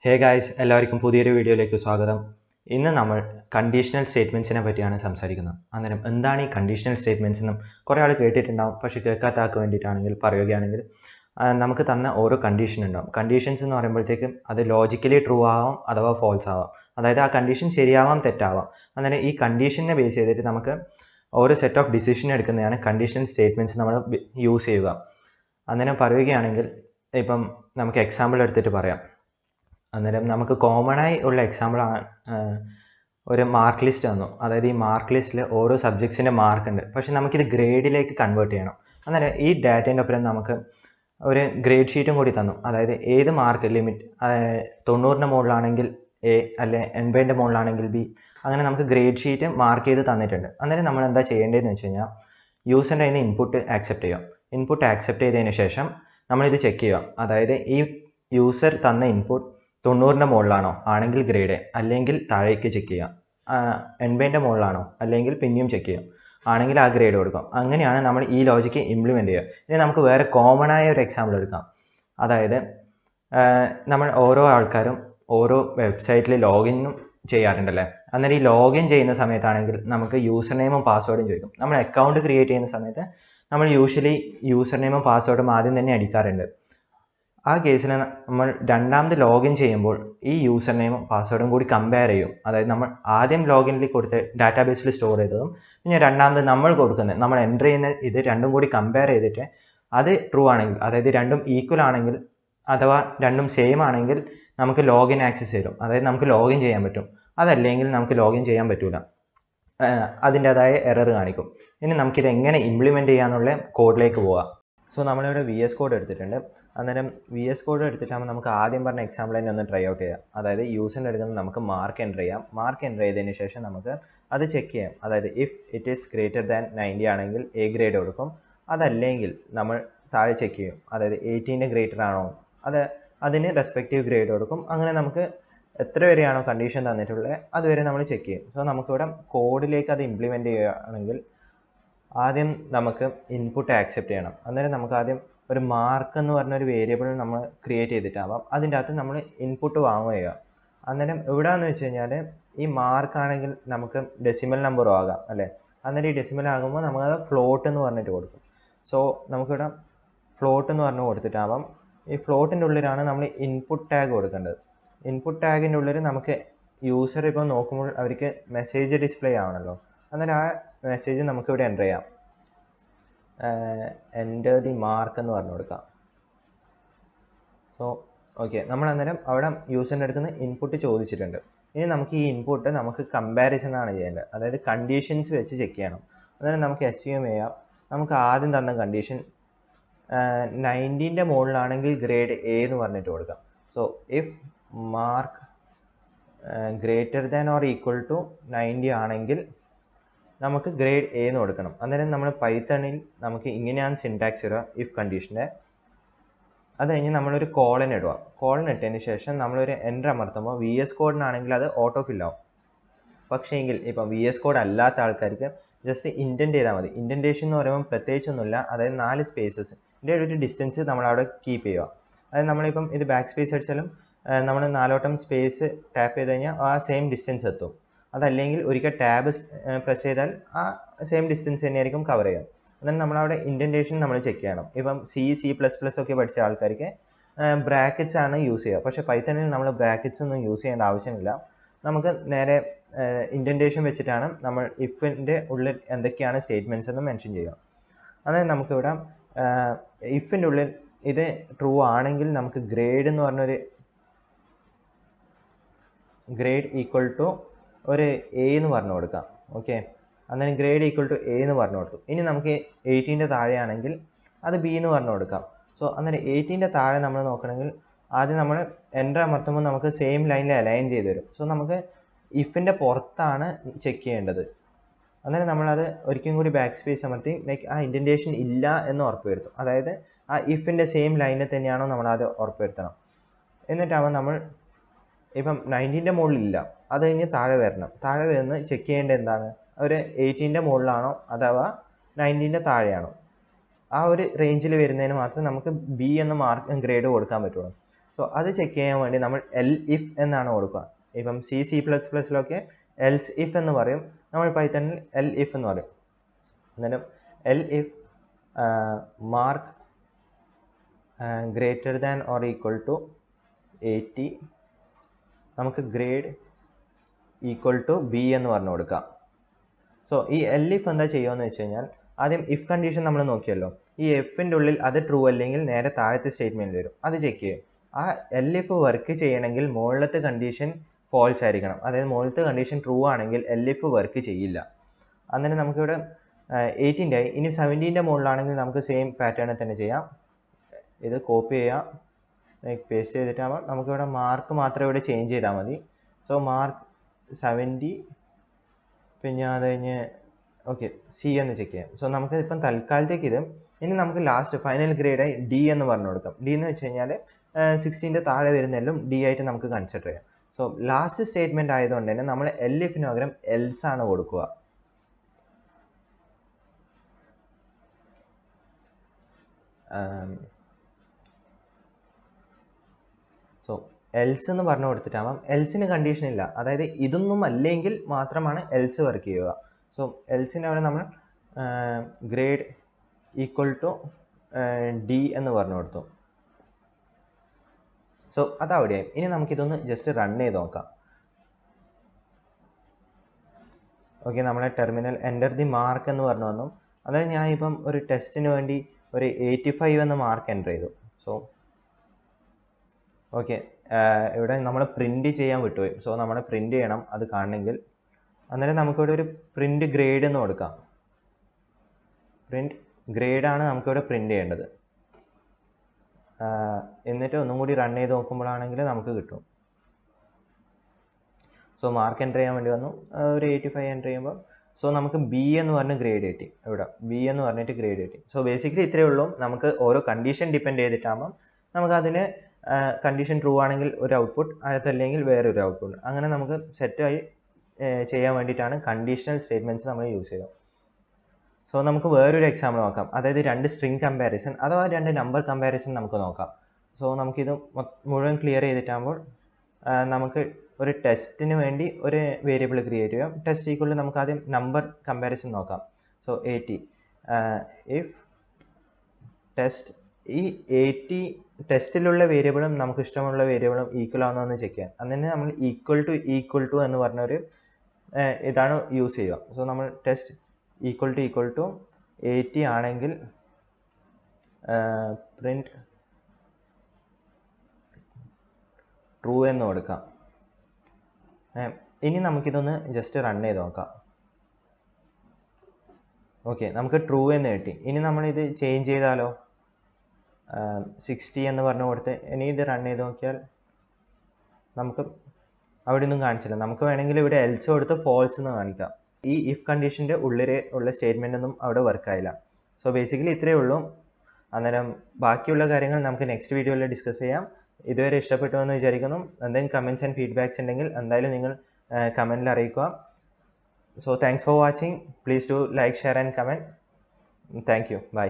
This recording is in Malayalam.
ഹേ ഗായ്സ്, എല്ലാവർക്കും പുതിയൊരു വീഡിയോയിലേക്ക് സ്വാഗതം. ഇന്ന് നമ്മൾ കണ്ടീഷണൽ സ്റ്റേറ്റ്മെൻറ്റ്സിനെ പറ്റിയാണ് സംസാരിക്കുന്നത്. അന്നേരം എന്താണ് ഈ കണ്ടീഷണൽ സ്റ്റേറ്റ്മെൻറ്റ്സ് എന്നും കുറേ ആൾ കേട്ടിട്ടുണ്ടാവും. പക്ഷേ കേൾക്കാത്ത ആൾക്ക് വേണ്ടിയിട്ടാണെങ്കിൽ പറയുകയാണെങ്കിൽ നമുക്ക് തന്ന ഓരോ കണ്ടീഷൻ ഉണ്ടാവും. കണ്ടീഷൻസ് എന്ന് പറയുമ്പോഴത്തേക്കും അത് ലോജിക്കലി ട്രൂ ആവാം അഥവാ ഫോൾസ് ആവാം. അതായത് ആ കണ്ടീഷൻ ശരിയാവാം തെറ്റാവാം. അന്നേരം ഈ കണ്ടീഷനെ ബേസ് ചെയ്തിട്ട് നമുക്ക് ഓരോ സെറ്റ് ഓഫ് ഡിസിഷൻ എടുക്കുന്നതാണ് കണ്ടീഷണൽ സ്റ്റേറ്റ്മെൻറ്റ്സ് നമ്മൾ യൂസ് ചെയ്യുക. അന്നേരം പറയുകയാണെങ്കിൽ ഇപ്പം നമുക്ക് എക്സാമ്പിൾ എടുത്തിട്ട് പറയാം. അന്നേരം നമുക്ക് കോമണായി ഉള്ള എക്സാമ്പിളാണ് ഒരു മാർക്ക് ലിസ്റ്റ് തന്നു. അതായത് ഈ മാർക്ക് ലിസ്റ്റിൽ ഓരോ സബ്ജക്ട്സിൻ്റെ മാർക്ക് ഉണ്ട്. പക്ഷേ നമുക്കിത് ഗ്രേഡിലേക്ക് കൺവേർട്ട് ചെയ്യണം. അന്നേരം ഈ ഡാറ്റേൻ്റെ ഒപ്പം നമുക്ക് ഒരു ഗ്രേഡ് ഷീറ്റും കൂടി തന്നു. അതായത് ഏത് മാർക്ക് ലിമിറ്റ് 90ൻ്റെ മുകളിലാണെങ്കിൽ എ, അല്ലെ 80ൻ്റെ മുകളിലാണെങ്കിൽ ബി, അങ്ങനെ നമുക്ക് ഗ്രേഡ് ഷീറ്റ് മാർക്ക് ചെയ്ത് തന്നിട്ടുണ്ട്. അന്നേരം നമ്മൾ എന്താ ചെയ്യേണ്ടതെന്ന് വെച്ച് കഴിഞ്ഞാൽ യൂസറിൻ്റെ കയ്യിൽ നിന്ന് ഇൻപുട്ട് ആക്സെപ്റ്റ് ചെയ്യാം. ഇൻപുട്ട് ആക്സെപ്റ്റ് ചെയ്തതിന് ശേഷം നമ്മളിത് ചെക്ക് ചെയ്യുക. അതായത് ഈ യൂസർ തന്ന ഇൻപുട്ട് 90ൻ്റെ മുകളിലാണോ ആണെങ്കിൽ ഗ്രേഡ്, അല്ലെങ്കിൽ താഴേക്ക് ചെക്ക് ചെയ്യാം. 80ൻ്റെ മുകളിലാണോ അല്ലെങ്കിൽ പിന്നെയും ചെക്ക് ചെയ്യാം, ആണെങ്കിൽ ആ ഗ്രേഡ് കൊടുക്കാം. അങ്ങനെയാണ് നമ്മൾ ഈ ലോജിക്ക് ഇംപ്ലിമെൻറ്റ് ചെയ്യുക. ഇനി നമുക്ക് വേറെ കോമണായ ഒരു എക്സാമ്പിൾ എടുക്കാം. അതായത് നമ്മൾ ഓരോ ആൾക്കാരും ഓരോ വെബ്സൈറ്റിൽ ലോഗിനും ചെയ്യാറുണ്ടല്ലേ. അന്നേരം ഈ ലോഗിൻ ചെയ്യുന്ന സമയത്താണെങ്കിൽ നമുക്ക് യൂസർ നെയിമും പാസ്വേഡും ചോദിക്കും. നമ്മൾ അക്കൗണ്ട് ക്രിയേറ്റ് ചെയ്യുന്ന സമയത്ത് നമ്മൾ യൂഷ്വലി യൂസർ നെയിമും പാസ്വേഡും ആദ്യം തന്നെ അടിക്കാറുണ്ട്. ആ കേസിൽ നമ്മൾ രണ്ടാമത് ലോഗിൻ ചെയ്യുമ്പോൾ ഈ യൂസർ നെയിമും പാസ്വേഡും കൂടി കമ്പയർ ചെയ്യും. അതായത് നമ്മൾ ആദ്യം ലോഗിനിൽ കൊടുത്ത് ഡാറ്റാബേസിൽ സ്റ്റോർ ചെയ്തതും പിന്നെ രണ്ടാമത് നമ്മൾ കൊടുക്കുന്നത് നമ്മൾ എൻ്റർ ചെയ്യുന്ന ഇത് രണ്ടും കൂടി കമ്പയർ ചെയ്തിട്ട് അത് ട്രൂ ആണെങ്കിൽ, അതായത് രണ്ടും ഈക്വൽ ആണെങ്കിൽ അഥവാ രണ്ടും സെയിം ആണെങ്കിൽ നമുക്ക് ലോഗിൻ ആക്സസ് തരും. അതായത് നമുക്ക് ലോഗിൻ ചെയ്യാൻ പറ്റും. അതല്ലെങ്കിൽ നമുക്ക് ലോഗിൻ ചെയ്യാൻ പറ്റില്ല, അതിൻ്റേതായ എറർ കാണിക്കും. ഇനി നമുക്കിത് എങ്ങനെ ഇംപ്ലിമെൻറ്റ് ചെയ്യാന്നുള്ള കോഡിലേക്ക് പോകാം. സോ നമ്മളിവിടെ VS കോഡ് എടുത്തിട്ടുണ്ട്. അന്നേരം VS കോഡ് എടുത്തിട്ടാകുമ്പോൾ നമുക്ക് ആദ്യം പറഞ്ഞ എക്സാമ്പിൾ തന്നെ ഒന്ന് ട്രൈ ഔട്ട് ചെയ്യാം. അതായത് യൂസറിൻ്റെ എടുക്കുന്നത് നമുക്ക് മാർക്ക് എൻ്റർ ചെയ്യാം. മാർക്ക് എൻ്റർ ചെയ്തതിന് ശേഷം നമുക്ക് അത് ചെക്ക് ചെയ്യാം. അതായത് if it is greater than 90 ആണെങ്കിൽ എ ഗ്രേഡ് കൊടുക്കും. അതല്ലെങ്കിൽ നമ്മൾ താഴെ ചെക്ക് ചെയ്യും. അതായത് 18 ഗ്രേറ്റർ ആണോ, അതിന് റെസ്പെക്റ്റീവ് ഗ്രേഡ് കൊടുക്കും. അങ്ങനെ നമുക്ക് എത്ര വരെയാണോ കണ്ടീഷൻ തന്നിട്ടുള്ളത് അതുവരെ നമ്മൾ ചെക്ക് ചെയ്യും. സോ നമുക്കിവിടെ കോഡിലേക്ക് അത് ഇംപ്ലിമെൻറ്റ് ചെയ്യുകയാണെങ്കിൽ ആദ്യം നമുക്ക് ഇൻപുട്ട് ആക്സെപ്റ്റ് ചെയ്യണം. അന്നേരം നമുക്ക് ആദ്യം ഒരു മാർക്ക് എന്ന് പറഞ്ഞൊരു വേരിയബിൾ നമ്മൾ ക്രിയേറ്റ് ചെയ്തിട്ടാവാം അതിൻ്റെ അകത്ത് നമ്മൾ ഇൻപുട്ട് വാങ്ങുക. അന്നേരം എവിടെയാണെന്ന് വെച്ച് കഴിഞ്ഞാൽ ഈ മാർക്കാണെങ്കിൽ നമുക്ക് ഡെസിമൽ നമ്പറും ആകാം അല്ലേ. അന്നേരം ഈ ഡെസിമൽ ആകുമ്പോൾ നമുക്കത് ഫ്ലോട്ട് എന്ന് പറഞ്ഞിട്ട് കൊടുക്കും. സോ നമുക്കിവിടെ ഫ്ലോട്ട് എന്ന് പറഞ്ഞ് കൊടുത്തിട്ടാവാം. ഈ ഫ്ലോട്ടിൻ്റെ ഉള്ളിലാണ് നമ്മൾ ഇൻപുട്ട് ടാഗ് കൊടുക്കേണ്ടത്. ഇൻപുട്ട് ടാഗിൻ്റെ ഉള്ളിൽ നമുക്ക് യൂസർ ഇപ്പോൾ നോക്കുമ്പോൾ അവർക്ക് മെസ്സേജ് ഡിസ്പ്ലേ ആവണമല്ലോ. അന്നേരം ആ മെസ്സേജ് നമുക്കിവിടെ എൻ്റർ ചെയ്യാം. എൻ്റർ ദി മാർക്ക് എന്ന് പറഞ്ഞു കൊടുക്കാം. സോ ഓക്കെ, നമ്മൾ അന്നേരം അവിടെ യൂസറിൻ്റെ അടുത്ത് നിന്ന് ഇൻപുട്ട് ചോദിച്ചിട്ടുണ്ട്. ഇനി നമുക്ക് ഈ ഇൻപുട്ട് നമുക്ക് കമ്പാരിസൺ ആണ് ചെയ്യേണ്ടത്. അതായത് കണ്ടീഷൻസ് വെച്ച് ചെക്ക് ചെയ്യണം. അന്നേരം നമുക്ക് അസ്യൂം ചെയ്യാം. നമുക്ക് ആദ്യം തന്ന കണ്ടീഷൻ 90ൻ്റെ മുകളിലാണെങ്കിൽ ഗ്രേഡ് എ എന്ന് പറഞ്ഞിട്ട് കൊടുക്കാം. So if mark greater than or equal to 90 ആണെങ്കിൽ നമുക്ക് ഗ്രേഡ് എ എന്ന് കൊടുക്കണം. അന്നേരം നമ്മൾ പൈത്തണിൽ നമുക്ക് ഇങ്ങനെയാണ് സിൻടാക്സ് ഇടുക ഇഫ് കണ്ടീഷൻ്റെ. അത് കഴിഞ്ഞ് നമ്മളൊരു കോളൻ ഇടുക. കോളൻ ഇട്ടതിന് ശേഷം നമ്മളൊരു എൻ്റർ അമർത്തുമ്പോൾ VS കോഡിനാണെങ്കിൽ അത് ഓട്ടോ ഫില്ലാവും. പക്ഷേ എങ്കിൽ ഇപ്പം VS കോഡ് അല്ലാത്ത ആൾക്കാർക്ക് ജസ്റ്റ് ഇൻറ്റൻറ്റ് ചെയ്താൽ മതി. ഇൻറ്റൻറ്റേഷൻ എന്ന് പറയുമ്പോൾ പ്രത്യേകിച്ചൊന്നുമില്ല. അതായത് 4 സ്പേസസ് ഇതിൻ്റെ ഒരു ഡിസ്റ്റൻസ് നമ്മളവിടെ കീപ്പ് ചെയ്യുക. അതായത് നമ്മളിപ്പം ഇത് ബാക്ക് സ്പേസ് അടിച്ചാലും നമ്മൾ 4 വട്ടം സ്പേസ് ടാപ്പ് ചെയ്ത് കഴിഞ്ഞാൽ ആ സെയിം ഡിസ്റ്റൻസ് എത്തും. അതല്ലെങ്കിൽ ഒരിക്കൽ ടാബ് പ്രസ് ചെയ്താൽ ആ സെയിം ഡിസ്റ്റൻസ് തന്നെയായിരിക്കും കവർ ചെയ്യുക. എന്നാൽ നമ്മളവിടെ ഇൻറ്റൻറ്റേഷൻ നമ്മൾ ചെക്ക് ചെയ്യണം. ഇപ്പം C++ ഒക്കെ പഠിച്ച ആൾക്കാർക്ക് ബ്രാക്കറ്റ്സ് ആണ് യൂസ് ചെയ്യുക. പക്ഷേ പൈത്തണിൽ നമ്മൾ ബ്രാക്കറ്റ്സ് ഒന്നും യൂസ് ചെയ്യേണ്ട ആവശ്യമില്ല. നമുക്ക് നേരെ ഇൻറ്റൻറ്റേഷൻ വെച്ചിട്ടാണ് നമ്മൾ ഇഫിൻ്റെ ഉള്ളിൽ എന്തൊക്കെയാണ് സ്റ്റേറ്റ്മെൻറ്റ്സ് എന്ന് മെൻഷൻ ചെയ്യുക. അതായത് നമുക്കിവിടെ ഇഫിൻ്റെ ഉള്ളിൽ ഇത് ട്രൂ ആണെങ്കിൽ നമുക്ക് ഗ്രേഡ് എന്ന് പറഞ്ഞൊരു ഗ്രേഡ് ഈക്വൽ ടു ഒരു എ എന്ന് പറഞ്ഞു കൊടുക്കാം. ഓക്കെ, അന്നേരം ഗ്രേഡ് ഈക്വൽ ടു എ എന്ന് പറഞ്ഞു കൊടുത്തു. ഇനി നമുക്ക് 18ൻ്റെ താഴെയാണെങ്കിൽ അത് ബി എന്ന് പറഞ്ഞു കൊടുക്കാം. സോ അന്നേരം 18ൻ്റെ താഴെ നമ്മൾ നോക്കണമെങ്കിൽ ആദ്യം നമ്മൾ എൻ്റർ അമർത്തുമ്പോൾ നമുക്ക് സെയിം ലൈനിൽ അലൈൻ ചെയ്ത് വരും. സോ നമുക്ക് ഇഫിൻ്റെ പുറത്താണ് ചെക്ക് ചെയ്യേണ്ടത്. അന്നേരം നമ്മളത് ഒരിക്കലും കൂടി ബാക്ക് സ്പേസ് അമർത്തി ലൈക്ക് ആ ഇൻറ്റൻറ്റേഷൻ ഇല്ല എന്ന് ഉറപ്പ് വരുത്തും. അതായത് ആ ഇഫിൻ്റെ സെയിം ലൈനിൽ തന്നെയാണോ നമ്മളത് ഉറപ്പ് വരുത്തണം. എന്നിട്ടാവുമ്പോൾ നമ്മൾ ഇപ്പം 90ൻ്റെ മുകളിലില്ല, അത് കഴിഞ്ഞ് താഴെ വരണം. താഴെ വരുന്ന ചെക്ക് ചെയ്യേണ്ടത് എന്താണ്, ഒരു 18ൻ്റെ മുകളിലാണോ അഥവാ 90ൻ്റെ താഴെയാണോ. ആ ഒരു റേഞ്ചിൽ വരുന്നതിന് മാത്രമേ നമുക്ക് ബി എന്ന മാർക്ക് ഗ്രേഡ് കൊടുക്കാൻ പറ്റുള്ളൂ. സോ അത് ചെക്ക് ചെയ്യാൻ വേണ്ടി നമ്മൾ elif എന്നാണ് കൊടുക്കുക. ഇപ്പം C++ലൊക്കെ else if എന്ന് പറയും, നമ്മൾ പൈത്തണിൽ elif എന്ന് പറയും. അന്നേരം elif mark greater than or equal to 80, നമുക്ക് ഗ്രേഡ് ഈക്വൽ ടു ബി എന്ന് പറഞ്ഞു കൊടുക്കാം. സോ ഈ elif എന്താ ചെയ്യുമെന്ന് വെച്ച് കഴിഞ്ഞാൽ, ആദ്യം ഇഫ് കണ്ടീഷൻ നമ്മൾ നോക്കിയല്ലോ, ഈ എഫിൻ്റെ ഉള്ളിൽ അത് ട്രൂ അല്ലെങ്കിൽ നേരെ താഴത്തെ സ്റ്റേറ്റ്മെൻറ്റ് വരും, അത് ചെക്ക് ചെയ്യും. ആ elif വർക്ക് ചെയ്യണമെങ്കിൽ മുകളിലത്തെ കണ്ടീഷൻ ഫോൾസ് ആയിരിക്കണം. അതായത് മുകളിലത്തെ കണ്ടീഷൻ ട്രൂ ആണെങ്കിൽ elif വർക്ക് ചെയ്യില്ല. അന്നേരം നമുക്കിവിടെ 18 ആയി. ഇനി 17ൻ്റെ മുകളിലാണെങ്കിൽ നമുക്ക് സെയിം പാറ്റേണിൽ തന്നെ ചെയ്യാം. ഇത് കോപ്പി ചെയ്യാം, പേസ്റ്റ് ചെയ്തിട്ടാകുമ്പോൾ നമുക്കിവിടെ മാർക്ക് മാത്രം ഇവിടെ ചേഞ്ച് ചെയ്താൽ മതി. സോ മാർക്ക് 70, പിന്നെ അത് കഴിഞ്ഞ് ഓക്കെ സി എന്ന് ചെക്ക് ചെയ്യാം. സോ നമുക്ക് ഇപ്പം തൽക്കാലത്തേക്ക് ഇത്. ഇനി നമുക്ക് ലാസ്റ്റ് ഫൈനൽ ഗ്രേഡായി ഡി എന്ന് പറഞ്ഞു കൊടുക്കാം. ഡി എന്ന് വെച്ച് കഴിഞ്ഞാൽ 16ൻ്റെ താഴെ വരുന്നതിലും ഡി ആയിട്ട് നമുക്ക് കൺസിഡർ ചെയ്യാം. സോ ലാസ്റ്റ് സ്റ്റേറ്റ്മെൻറ്റ് ആയതുകൊണ്ട് തന്നെ നമ്മൾ elifന് പകരം എൽസ് ആണ് കൊടുക്കുക. സോ എൽസ് എന്ന് പറഞ്ഞു കൊടുത്തിട്ടാകുമ്പം എൽസിന് കണ്ടീഷൻ ഇല്ല, അതായത് ഇതൊന്നും അല്ലെങ്കിൽ മാത്രമാണ് എൽസ് വർക്ക് ചെയ്യുക. സോ എൽസിന് അവിടെ നമ്മൾ ഗ്രേഡ് ഈക്വൽ ടു ഡി എന്ന് പറഞ്ഞു കൊടുത്തു. സോ അതവിടെയായി. ഇനി നമുക്കിതൊന്ന് ജസ്റ്റ് റൺ ചെയ്ത് നോക്കാം. ഓക്കെ, നമ്മളെ ടെർമിനൽ എൻ്റർ ദി മാർക്ക് എന്ന് പറഞ്ഞു വന്നു. അതായത് ഞാൻ ഇപ്പം ഒരു ടെസ്റ്റിന് വേണ്ടി ഒരു 85 എന്ന മാർക്ക് എൻ്റർ ചെയ്തു. സോ ഓക്കെ, ഇവിടെ നമ്മൾ പ്രിൻറ്റ് ചെയ്യാൻ വിട്ടുപോയി. സോ നമ്മൾ പ്രിൻറ്റ് ചെയ്യണം അത് കാണണമെങ്കിൽ. അന്നേരം നമുക്കിവിടെ ഒരു പ്രിൻറ്റ് ഗ്രേഡ് എന്ന് കൊടുക്കാം. പ്രിൻറ്റ് ഗ്രേഡാണ് നമുക്കിവിടെ പ്രിൻറ്റ് ചെയ്യേണ്ടത്. എന്നിട്ട് ഒന്നും കൂടി റൺ ചെയ്ത് നോക്കുമ്പോഴാണെങ്കിൽ നമുക്ക് കിട്ടും. സോ മാർക്ക് എൻ്റർ ചെയ്യാൻ വേണ്ടി വന്നു, ഒരു 85 എൻ്റർ ചെയ്യുമ്പോൾ സോ നമുക്ക് ബി എന്ന് പറഞ്ഞ് ഗ്രേഡ് കിട്ടി. ഇവിടെ ബി എന്ന് പറഞ്ഞിട്ട് ഗ്രേഡ് കിട്ടി. സോ ബേസിക്കലി ഇത്രയേ ഉള്ളൂ. നമുക്ക് ഓരോ കണ്ടീഷൻ ഡിപ്പെൻഡ് ചെയ്തിട്ടാകുമ്പം നമുക്കതിന് കണ്ടീഷൻ ട്രൂ ആണെങ്കിൽ ഒരു ഔട്ട്പുട്ട്, അതല്ലെങ്കിൽ വേറൊരു ഔട്ട്പുട്ട്, അങ്ങനെ നമുക്ക് സെറ്റായി ചെയ്യാൻ വേണ്ടിയിട്ടാണ് കണ്ടീഷണൽ സ്റ്റേറ്റ്മെൻറ്റ്സ് നമ്മൾ യൂസ് ചെയ്തത്. സോ നമുക്ക് വേറൊരു എക്സാമ്പിൾ നോക്കാം. അതായത് 2 സ്ട്രിങ് കമ്പാരിസൺ അഥവാ 2 നമ്പർ കമ്പാരിസൺ നമുക്ക് നോക്കാം. സോ നമുക്കിത് മുഴുവൻ ക്ലിയർ ചെയ്തിട്ടാകുമ്പോൾ നമുക്ക് ഒരു ടെസ്റ്റിന് വേണ്ടി ഒരു വേരിയബിൾ ക്രിയേറ്റ് ചെയ്യാം. ടെസ്റ്റ് ഈക്വൽ നമുക്ക് ആദ്യം നമ്പർ കമ്പാരിസൺ നോക്കാം. സോ 80 ഇഫ് ടെസ്റ്റ്, ഈ 80 ടെസ്റ്റിലുള്ള വേരിയബിളും നമുക്ക് ഇഷ്ടമുള്ള വേരിയബിളും ഈക്വൽ ആണോ എന്ന് ചെക്ക് ചെയ്യാം. അതിന് നമ്മൾ ഈക്വൽ ടു എന്ന് പറഞ്ഞൊരു ഇതാണ് യൂസ് ചെയ്യുക. സോ നമ്മൾ ടെസ്റ്റ് ഈക്വൽ ടു 80 ആണെങ്കിൽ പ്രിൻറ്റ് ട്രൂ എന്ന് കൊടുക്കാം. ഇനി നമുക്കിതൊന്ന് ജസ്റ്റ് റൺ ചെയ്ത് നോക്കാം. ഓക്കെ, നമുക്ക് ട്രൂ എന്ന് കിട്ടി. ഇനി നമ്മളിത് ചേഞ്ച് ചെയ്താലോ, 60 എന്ന് പറഞ്ഞു കൊടുത്ത് ഇനി ഇത് റൺ ചെയ്ത് നോക്കിയാൽ നമുക്ക് അവിടെ ഒന്നും കാണിച്ചില്ല. നമുക്ക് വേണമെങ്കിൽ ഇവിടെ എൽസ് കൊടുത്ത് ഫോൾസ് എന്ന് കാണിക്കാം. ഈ ഇഫ് കണ്ടീഷൻ്റെ ഉള്ളിൽ ഉള്ള സ്റ്റേറ്റ്മെൻ്റ് ഒന്നും അവിടെ വർക്കായില്ല. സോ ബേസിക്കലി ഇത്രയേ ഉള്ളൂ. അന്നേരം ബാക്കിയുള്ള കാര്യങ്ങൾ നമുക്ക് നെക്സ്റ്റ് വീഡിയോയിൽ ഡിസ്കസ് ചെയ്യാം. ഇതുവരെ ഇഷ്ടപ്പെട്ടു എന്ന് വിചാരിക്കുന്നു. എന്തെങ്കിലും കമൻറ്റ്സ് ആൻഡ് ഫീഡ്ബാക്സ് ഉണ്ടെങ്കിൽ എന്തായാലും നിങ്ങൾ കമൻറ്റിൽ അറിയിക്കുക. So thanks for watching. Please do like, share and comment. Thank you. By.